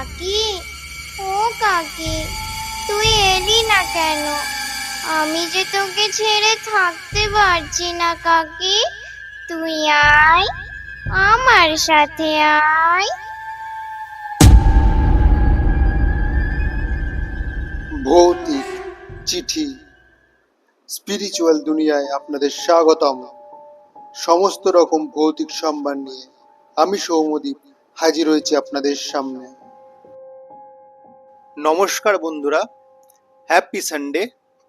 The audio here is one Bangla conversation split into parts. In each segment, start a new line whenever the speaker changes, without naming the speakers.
কাকি, ও কাকি, তুই এলি না কেন? আমি যে তোকে ছেড়ে থাকতে পারছি না কাকি। তুই আয়, আমার সাথে আয়।
ভৌতিক চিঠি স্পিরিচুয়াল দুনিয়ায় আপনাদের স্বাগতম। সমস্ত রকম ভৌতিক সম্মান নিয়ে আমি সৌম্যদীপ হাজির হয়েছি আপনাদের সামনে। নমস্কার বন্ধুরা, হ্যাপি সানডে।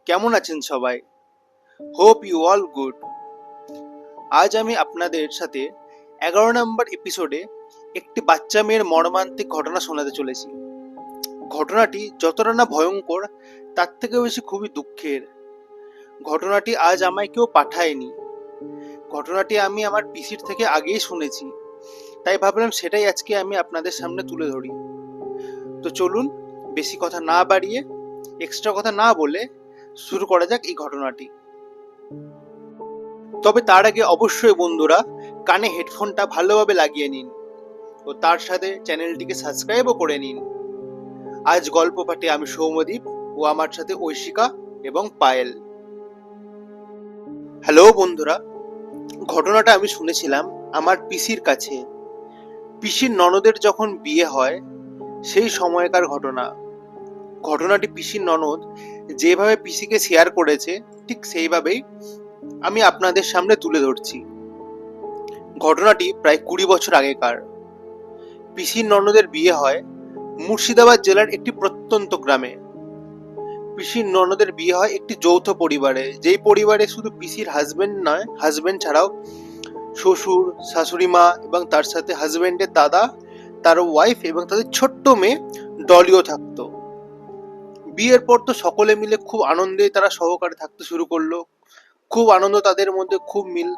কেমন আছেন সবাই? Hope you all good. আজ আমি আপনাদের সাথে 11 নম্বর এপিসোডে একটি বাচ্চা মেয়ের মর্মান্তিক ঘটনা শোনাতে চলেছি। ঘটনাটি যতটা না ভয়ঙ্কর, তার থেকে বেশি খুবই দুঃখের। ঘটনাটি আজ আমায় কেউ পাঠায়নি, ঘটনাটি আমি আমার পিসির থেকে আগেই শুনেছি, তাই ভাবলাম সেটাই আজকে আমি আপনাদের সামনে তুলে ধরি। তো চলুন, বেশি কথা না বাড়িয়ে, এক্সট্রা কথা না বলে শুরু করা যাক এই ঘটনাটি। তবে তার আগে অবশ্যই বন্ধুরা কানে হেডফোনটা ভালোভাবে লাগিয়ে নিন ও তার সাথে চ্যানেলটিকে সাবস্ক্রাইবও করে নিন। আজ গল্প পাঠে আমি সৌম্যদীপ ও আমার সাথে ঐশিকা এবং পায়েল। হ্যালো বন্ধুরা, ঘটনাটা আমি শুনেছিলাম আমার পিসির কাছে। পিসির ননদের যখন বিয়ে হয় সেই সময়কার ঘটনা। ঘটনাটি পিসির ননদ যেভাবে পিসিকে শেয়ার করেছে ঠিক সেইভাবেই আমি আপনাদের সামনে তুলে ধরছি। ঘটনাটি প্রায় 20 বছর আগেকার। পিসির ননদের বিয়ে হয় মুর্শিদাবাদ জেলার একটি প্রত্যন্ত গ্রামে। পিসির ননদের বিয়ে হয় একটি যৌথ পরিবারে, যেই পরিবারে শুধু পিসির হাজবেন্ড নয়, হাজবেন্ড ছাড়াও শ্বশুর, শাশুড়ি মা এবং তার সাথে হাজবেন্ডের দাদা, তার ওয়াইফ এবং তাদের ছোট্ট মেয়ে ডলিও থাকতো। বিয়ের পর তো সকলে মিলে খুব আনন্দে তারা সহকারে থাকতে শুরু করলো। খুব আনন্দ, তাদের মধ্যে খুব মিল।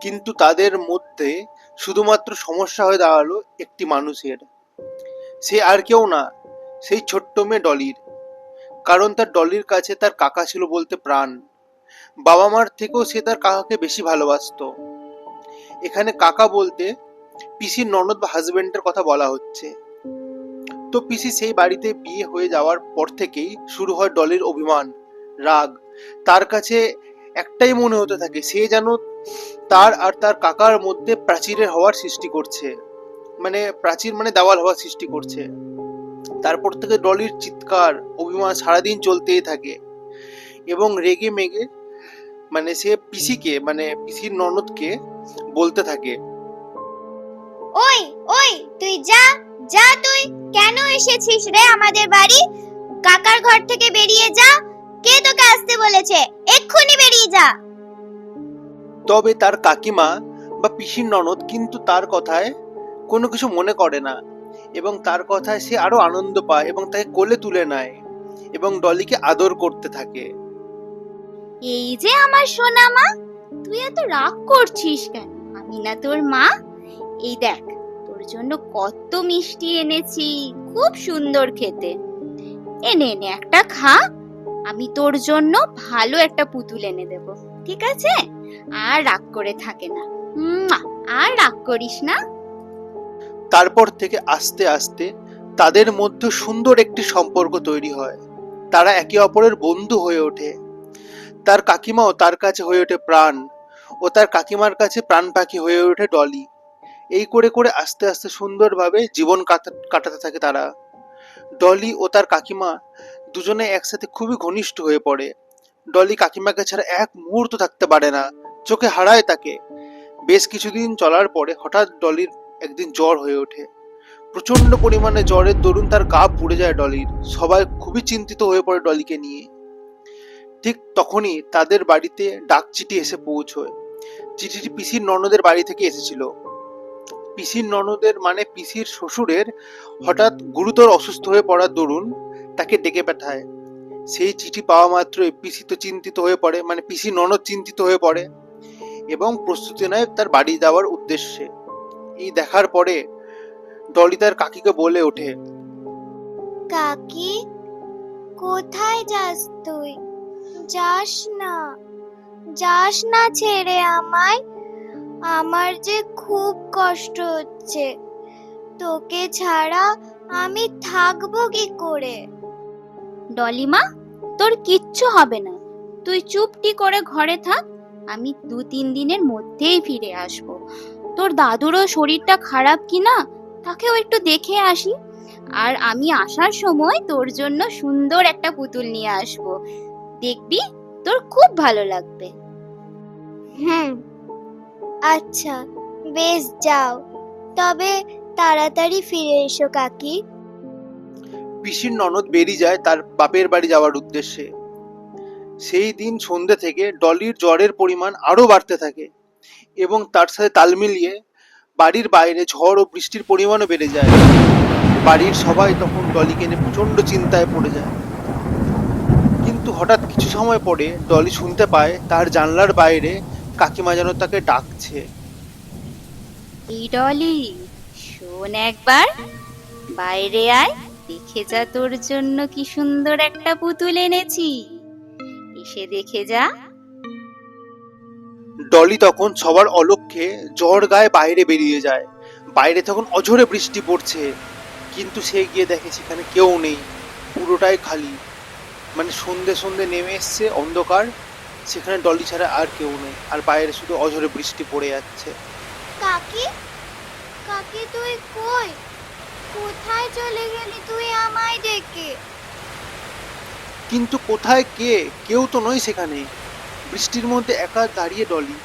কিন্তু তাদের মধ্যে শুধুমাত্র সমস্যা হয়ে দাঁড়ালো একটি মানুষের। সে আর কেউ না, সেই ছোট্ট মেয়ে ডলির। কারণ তার ডলির কাছে তার কাকা ছিল বলতে প্রাণ। বাবা মার থেকেও সে তার কাকাকে বেশি ভালোবাসতো। এখানে কাকা বলতে পিসির ননদ বা হাজবেন্ডের কথা বলা হচ্ছে। তো পিসি সেই বাড়িতে বিয়ে হয়ে যাওয়ার পর থেকেই শুরু হয় ডলির অভিমান, রাগ। তার কাছে একটাই মনে হতে থাকে, সে যেন তার আর তার কাকার মধ্যে প্রাচীরের হওয়ার সৃষ্টি করছে, মানে প্রাচীর মানে দেওয়াল হওয়ার সৃষ্টি করছে। তারপর থেকে ডলির চিৎকার, অভিমান সারাদিন চলতেই থাকে এবং রেগে মেগে মানে সে পিসিকে, মানে পিসির ননদকে বলতে থাকে,
ওই ওই, তুই যা যা, তুই কেন এসেছিস রে আমাদের বাড়ি? কাকার ঘর থেকে বেরিয়ে যা। কে তোকে আসতে বলেছে? এক্ষুনি বেরিয়ে যা।
তবে তার কাকিমা বা পিসির ননদ কিন্তু তার কথায় কোনো কিছু মনে করে না এবং তার কথায় সে আরো আনন্দ পায় এবং তাকে কোলে তুলে নেয় এবং ডলিকে আদর করতে থাকে।
এই যে আমার সোনা মা, তুই এত রাগ করছিস কেন? আমি না তোর মা? এই দেখ, তোর জন্য কত মিষ্টি এনেছি, খুব সুন্দর খেতে। এনে এনে একটা খা। আমি তোর জন্য ভালো একটা পুতুল এনে দেব, ঠিক আছে? আর রাগ করে থাকে না। আর রাগ করিস না।
তারপর থেকে আস্তে আস্তে তাদের মধ্যে সুন্দর একটি সম্পর্ক তৈরি হয়। তারা একে অপরের বন্ধু হয়ে ওঠে। তার কাকিমাও তার কাছে হয়ে ওঠে প্রাণ, ও তার কাকিমার কাছে প্রাণ পাখি হয়ে ওঠে ডলি। এই করে করে আস্তে আস্তে সুন্দরভাবে জীবন কাটাতে থাকে তারা। ডলি ও তার কাকিমা দুজনে একসাথে খুবই ঘনিষ্ঠ হয়ে পড়ে। ডলি কাকিমাকে ছাড়া এক মুহূর্ত থাকতে পারে না, চোখে হারায় তাকে। বেশ কিছুদিন চলার পরে হঠাৎ ডলির একদিন জ্বর হয়ে ওঠে। প্রচন্ড পরিমাণে জ্বরের দরুন তার গা পুড়ে যায় ডলির। সবাই খুবই চিন্তিত হয়ে পড়ে ডলিকে নিয়ে। ঠিক তখনই তাদের বাড়িতে ডাক চিঠি এসে পৌঁছয়। চিঠিটি পিসির ননদের বাড়ি থেকে এসেছিল। পিসির ননদের মানে পিসির শ্বশুরের হঠাৎ গুরুতর অসুস্থ হয়ে পড়ার দরুন তাকে ডেকে পাঠায়। সেই চিঠি পাওয়া মাত্রই পিসি তো চিন্তিত হয়ে পড়ে, মানে পিসির ননদ চিন্তিত হয়ে পড়ে এবং প্রস্তুতি নেয় তার বাড়ি যাওয়ার উদ্দেশ্যে। এই দেখার পরে ডলি তার কাকিকে বলে ওঠে,
কাকি, কোথায় যাস তুই? যাস না, যাস না ছেড়ে আমায়। আমার যে খুব কষ্ট হচ্ছে।
তোকে ছাড়া আমি থাকবো কি করে?
ডলি মা, তোর কিচ্ছু হবে না, তুই চুপটি করে ঘরে থাক। আমি 2-3 দিনের মধ্যেই ফিরে আসব। তোর দাদুরও শরীরটা খারাপ কিনা তাকেও একটু দেখে আসি। আর আমি আসার সময় তোর জন্য সুন্দর একটা পুতুল নিয়ে আসব, দেখবি তোর খুব ভালো লাগবে।
হুম, আচ্ছা, বেশ, যাও। তবে তাড়াতাড়ি ফিরে এসো কাকি।
পিসির ননদ বেরিয়ে যায় তার বাপের বাড়ি যাওয়ার উদ্দেশ্যে। সেই দিন সন্ধ্যে থেকে ডলির জ্বরের পরিমাণ আরো বাড়তে থাকে এবং তার সাথে তাল মিলিয়ে বাড়ির বাইরে ঝড় ও বৃষ্টির পরিমাণও বেড়ে যায়। বাড়ির সবাই তখন ডলিকে নিয়ে প্রচন্ড চিন্তায় পড়ে যায়। কিন্তু হঠাৎ কিছু সময় পরে ডলি শুনতে পায় তার জানলার বাইরে কাকিমা যেন তাকে ডাকছে।
এই ডলি, শোন একবার, বাইরে আয়, দেখে যা তোর জন্য কি সুন্দর একটা পুতুল এনেছি, এসে দেখে যা।
ডলি তখন সবার অলক্ষ্যে জ্বর গায়ে বাইরে বেরিয়ে যায়। বাইরে তখন অঝোরে বৃষ্টি পড়ছে, কিন্তু সে গিয়ে দেখে সেখানে কেউ নেই, পুরোটাই খালি। মানে সন্ধে সন্ধে নেমে এসছে, অন্ধকার, সেখানে ডলি ছাড়া আর কেউ নেই, আর বাইরে শুধু অঝোরে বৃষ্টি পড়ে যাচ্ছে।
কাকি, কাকি, তুই কই? কোথায় চলে গেলি তুই আমায় ডেকে?
কিন্তু কোথায় কে? কেউ তো নয় সেখানে। বৃষ্টির মধ্যে একা দাঁড়িয়ে ডলি।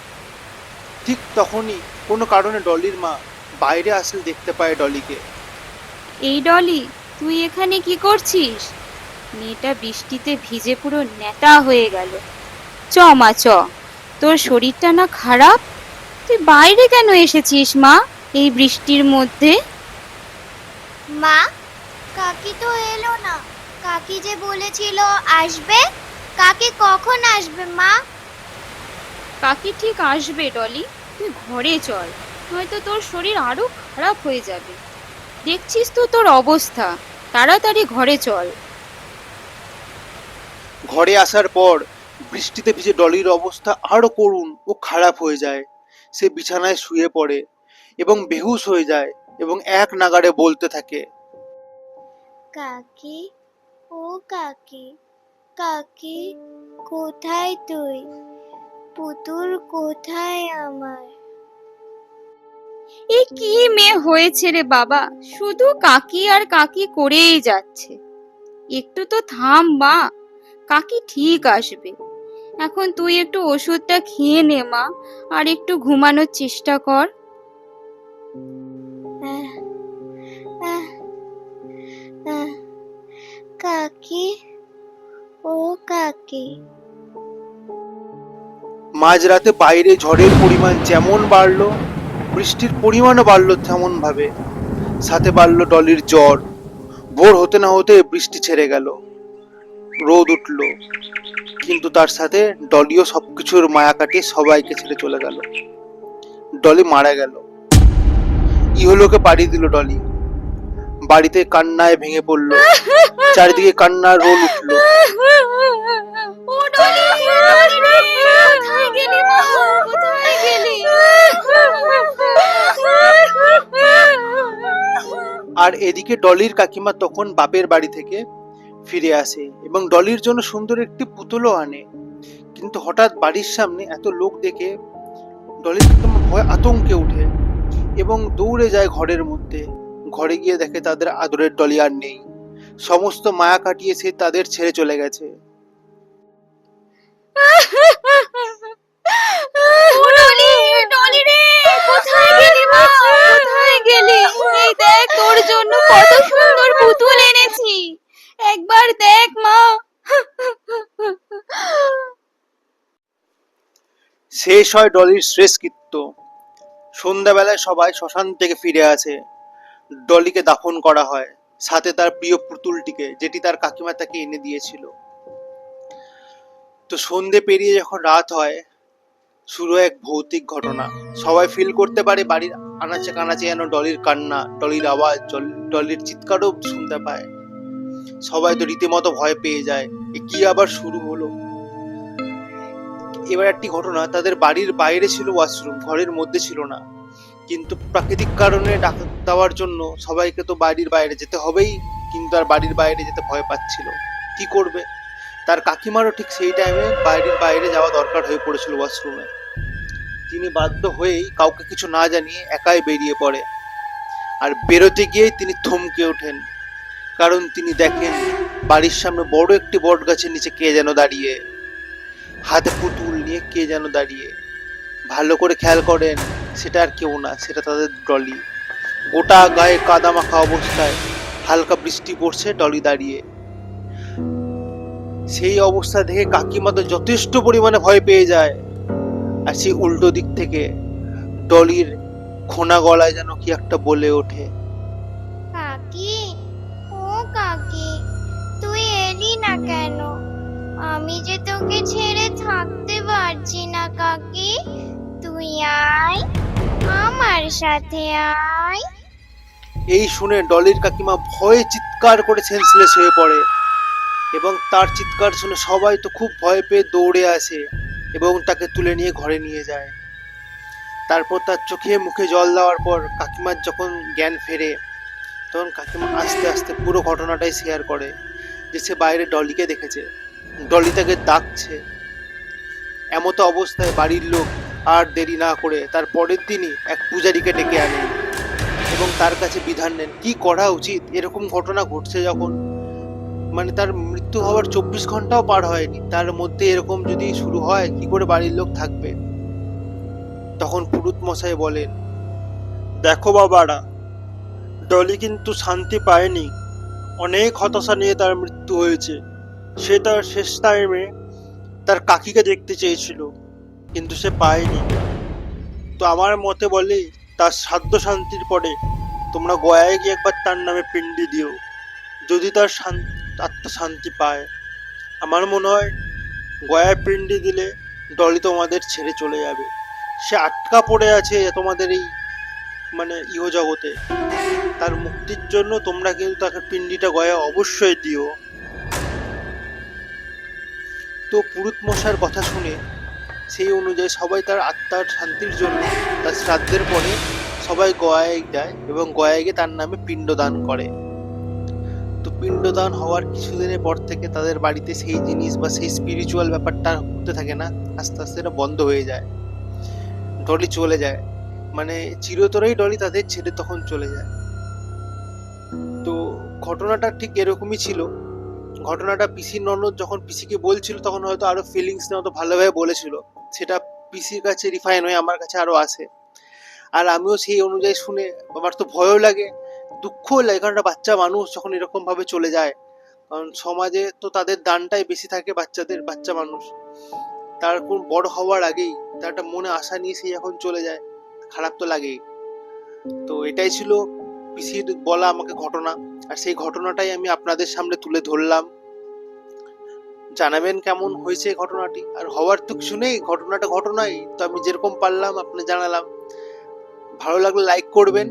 ঠিক তখনই কোনো কারণে ডলির মা বাইরে আসলে দেখতে পায় ডলিকে।
এই ডলি, তুই এখানে কি করছিস? মেয়েটা বৃষ্টিতে ভিজে পুরো নেতা হয়ে গেল। চ মা, চ, তোর শরীরটা না খারাপ, তুই বাইরে কেন এসেছিস মা এই বৃষ্টির মধ্যে?
মা, কাকি তো এলো না। কাকি যে বলেছিল আসবে, কাকি কখন আসবে মা?
কাকি ঠিক আসবে ডলি, তুই ঘরে চল, নয়তো তোর শরীর আরো খারাপ হয়ে যাবে। দেখছিস তো তোর অবস্থা, তাড়াতাড়ি ঘরে চল।
ঘরে আসার পর বৃষ্টিতে ভিজে ডলির অবস্থা আরো করুণ ও খারাপ হয়ে যায়। সে বিছানায় শুয়ে পড়ে এবং বেহুশ হয়ে যায় এবং এক নাগাড়ে বলতে থাকে,
কাকি, ও কাকি, কাকি, কোথায় তুই? পুতুল কোথায় আমার?
এ কি মেয়ে হয়েছে রে বাবা, শুধু কাকি আর কাকি করেই যাচ্ছে। একটু তো থাম মা, কাকি ঠিক আসবে। এখন তুই একটু ওষুধটা খেয়ে নে মা, আর একটু ঘুমানোর চেষ্টা কর।
আহ, আহ, আহ, কাকি, ও কাকি।
মাঝরাতে বাইরে ঝড়ের পরিমাণ যেমন বাড়লো, বৃষ্টির পরিমাণও বাড়লো তেমন ভাবে। সাথে বাড়লো ডলির জ্বর। ভোর হতে না হতে বৃষ্টি ছেড়ে গেল, রোদ উঠলো, কিন্তু তার সাথে ডলিও সবকিছুর মায়া কাটিয়ে সবাইকে ছেড়ে চলে গেল। ডলি মারা গেল। ইহলোকে পাড়ি দিল ডলি। বাড়িতে কান্নায় ভেঙে পড়লো, চারিদিকে কান্নার রোল উঠলো।
ও ডলি, ডলি রে, কোথায় গেলি মা, কোথায় গেলি?
আর এদিকে ডলির কাকিমা তখন বাপের বাড়ি থেকে ফিরে আসে এবং ডলির জন্য সুন্দর একটি পুতুলও আনে। কিন্তু হঠাৎ বাড়ির সামনে এত লোক দেখে ডলির কাকিমা ভয় আতঙ্কে উঠে এবং দৌড়ে যায় ঘরের মধ্যে। ঘরে গিয়ে দেখে তাদের আদরের ডলি আর নেই। সমস্ত মায়া কাটিয়ে সে তাদের ছেড়ে চলে গেছে।
ও ডলি, ডলি রে, কোথায় গেলি মা, কোথায় গেলি? এই দেখ, তোর জন্য কত সুন্দর পুতুল এনেছি, একবার দেখ মা।
শেষ হয় ডলির শেষকৃত্য। সন্ধ্যাবেলায় সবাই শ্মশান থেকে ফিরে আসে। ডলিকে দাফন করা হয়, সাথে তার প্রিয় পুতুলটিকে, যেটি তার কাকিমা তাকে এনে দিয়েছিল। তো সন্ধে পেরিয়ে যখন রাত হয়, শুরু হয় এক ভৌতিক ঘটনা। সবাই ফিল করতে পারে বাড়ির আনাচে কানাচে যেন ডলির কান্না, ডলির আওয়াজ, ডলির চিৎকারও শুনতে পায়। সবাই তো রীতিমতো ভয় পেয়ে যায়, এ কি আবার শুরু হলো। এবার একটি ঘটনা, তাদের বাড়ির বাইরে ছিল ওয়াশরুম, ঘরের মধ্যে ছিল না। কিন্তু প্রাকৃতিক কারণে ডাক্তার দেওয়ার জন্য সবাইকে তো বাড়ির বাইরে যেতে হবেই, কিন্তু আর বাড়ির বাইরে যেতে ভয় পাচ্ছিল। কি করবে? তার কাকিমারও ঠিক সেই টাইমে বাড়ির বাইরে যাওয়া দরকার হয়ে পড়েছিল ওয়াশরুমে। তিনি বাধ্য হয়েই কাউকে কিছু না জানিয়ে একাই বেরিয়ে পড়ে। আর বেরোতে গিয়েই তিনি থমকে ওঠেন, কারণ তিনি দেখেন বাড়ির সামনে বড় একটি বট গাছের নিচে কে যেন দাঁড়িয়ে, হাতে পুতুল নিয়ে কে যেন দাঁড়িয়ে। ভালো করে খেয়াল করেন, সেটা আর কেউ না, সেটা তাদের ডলি। গোটা গায়ে কাদা মাখা অবস্থায়, হালকা বৃষ্টি পড়ছে, ডলি দাঁড়িয়ে। সেই অবস্থা দেখে কাকিমা তো যথেষ্ট পরিমাণে ভয় পেয়ে যায়। আর সেই উল্টো দিক থেকে ডলির খোনা গলায় যেন কি একটা বলে ওঠে।
কাকি, ও কাকি, তুই এলি না কেন? আমি যে তোকে ছেড়ে থাকতে পারছি না কাকি, তুই আয়, আমার সাথে আয়।
এই শুনে ডলির কাকিমা ভয়ে চিৎকার করে সেন্সলেস হয়ে পড়ে, এবং তার চিৎকার শুনে সবাই তো খুব ভয় পেয়ে দৌড়ে আসে এবং তাকে তুলে নিয়ে ঘরে নিয়ে যায়। তারপর তার চোখে মুখে জল দেওয়ার পর কাকিমার যখন জ্ঞান ফেরে, তখন কাকিমা আস্তে আস্তে পুরো ঘটনাটাই শেয়ার করে, যে সে বাইরে ডলিকে দেখেছে, ডলি তাকে ডাকছে। এমতো অবস্থায় বাড়ির লোক আর দেরি না করে তার পরের দিনই এক পূজারীকে ডেকে আনেন এবং তার কাছে বিধান নেন কি করা উচিত। এরকম ঘটনা ঘটছে যখন, মানে তার মৃত্যু হওয়ার 24 ঘন্টাও পার হয়নি, তার মধ্যে এরকম যদি শুরু হয়, কি করে বাড়ির লোক থাকবে? তখন পুরুত মশাই বলেন, দেখো বাবারা, ডলি কিন্তু শান্তি পায়নি, অনেক হতাশা নিয়ে তার মৃত্যু হয়েছে। সে তার শেষ টাইমে তার কাকিকে দেখতে চেয়েছিল, কিন্তু সে পায়নি। তো আমার মতে বলে, তার শ্রাদ্ধ শান্তির পরে তোমরা গয়ায় গিয়ে একবার তার নামে পিণ্ডি দিও, যদি তার আত্মা শান্তি পায়। আমার মনে হয় গয়ায় পিণ্ডি দিলে ডলি তোমাদের ছেড়ে চলে যাবে। সে আটকা পড়ে আছে তোমাদের এই ইহজগতে। তার মুক্তির জন্য তোমরা কিন্তু তাকে পিণ্ডিটা গয়া অবশ্যই দিও। তো পুরুত মশাইয়ের কথা শুনে সেই অনুযায়ী সবাই তার আত্মার শান্তির জন্য তার শ্রাদ্ধের পরে সবাই গয়ায় যায় এবং গয়ায় গিয়ে তার নামে পিণ্ডদান করে। তো পিণ্ডদান হওয়ার কিছুদিনের পর থেকে তাদের বাড়িতে সেই জিনিস বা সেই স্পিরিচুয়াল ব্যাপারটা হতে থাকে না, আস্তে আস্তে এটা বন্ধ হয়ে যায়। ডলি চলে যায়, চিরতরেই ডলি তাদের ছেড়ে তখন চলে যায়। তো ঘটনাটা ঠিক এরকমই ছিল। ঘটনাটা পিসির ননদ যখন পিসিকে বলছিল, তখন হয়তো আরো ফিলিংস নিয়ে অত ভালোভাবে বলেছিল, সেটা পিসির কাছে রিফাইন হয়ে আমার কাছে আরো আসে। আর আমিও সেই অনুযায়ী শুনে আমার তো ভয়ও লাগে, দুঃখও লাগে, কারণ একটা বাচ্চা মানুষ যখন এরকম ভাবে চলে যায়, কারণ সমাজে তো তাদের দানটাই বেশি থাকে বাচ্চাদের, বাচ্চা মানুষ তার কোন বড় হওয়ার আগেই তার একটা মনে আশা নিয়ে সে যখন চলে যায়, খারাপ তো লাগেই। তো এটাই ছিল পিসির বলা আমাকে ঘটনা, আর সেই ঘটনাটাই আমি আপনাদের সামনে তুলে ধরলাম। জানাবেন কেমন হয়েছে ঘটনাটি। আর হওয়ার তো কিছু নেই, ঘটনাটা ঘটনাই, তো আমি যেরকম পারলাম আপনি জানালাম। ভালো লাগলে লাইক করবেন,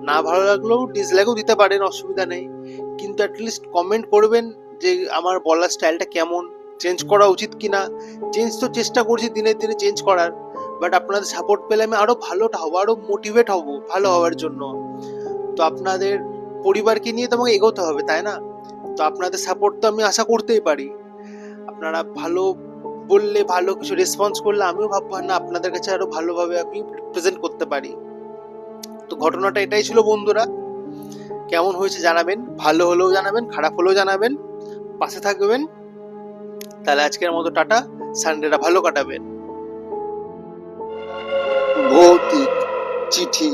না ভালো লাগলেও ডিসলাইকও দিতে পারেন, অসুবিধা নেই, কিন্তু অ্যাটলিস্ট কমেন্ট করবেন যে আমার বলার স্টাইলটা কেমন, চেঞ্জ করা উচিত কিনা। চেঞ্জ তো চেষ্টা করছি দিনে দিনে চেঞ্জ করার, বাট আপনাদের সাপোর্ট পেলে আমি আরো ভালোটা হবো, আরো মোটিভেট হব ভালো হওয়ার জন্য। তো আপনাদের পরিবারকে নিয়ে তো আমাকে এগোতে হবে, তাই না? তো আপনাদের সাপোর্ট তো আমি আশা করতেই পারি। আপনারা ভালো বললে, ভালো কিছু রেসপন্স করলে আমিও ভাববো না আপনাদের কাছে আরো ভালোভাবে আমি প্রেজেন্ট করতে পারি। তো ঘটনাটা এটাই ছিল বন্ধুরা, কেমন হয়েছে জানাবেন, ভালো হলেও জানাবেন, খারাপ হলেও জানাবেন, পাশে থাকবেন। তাহলে আজকের মতো টাটা, সানডেটা ভালো কাটাবেন। ভৌতিক চিঠি।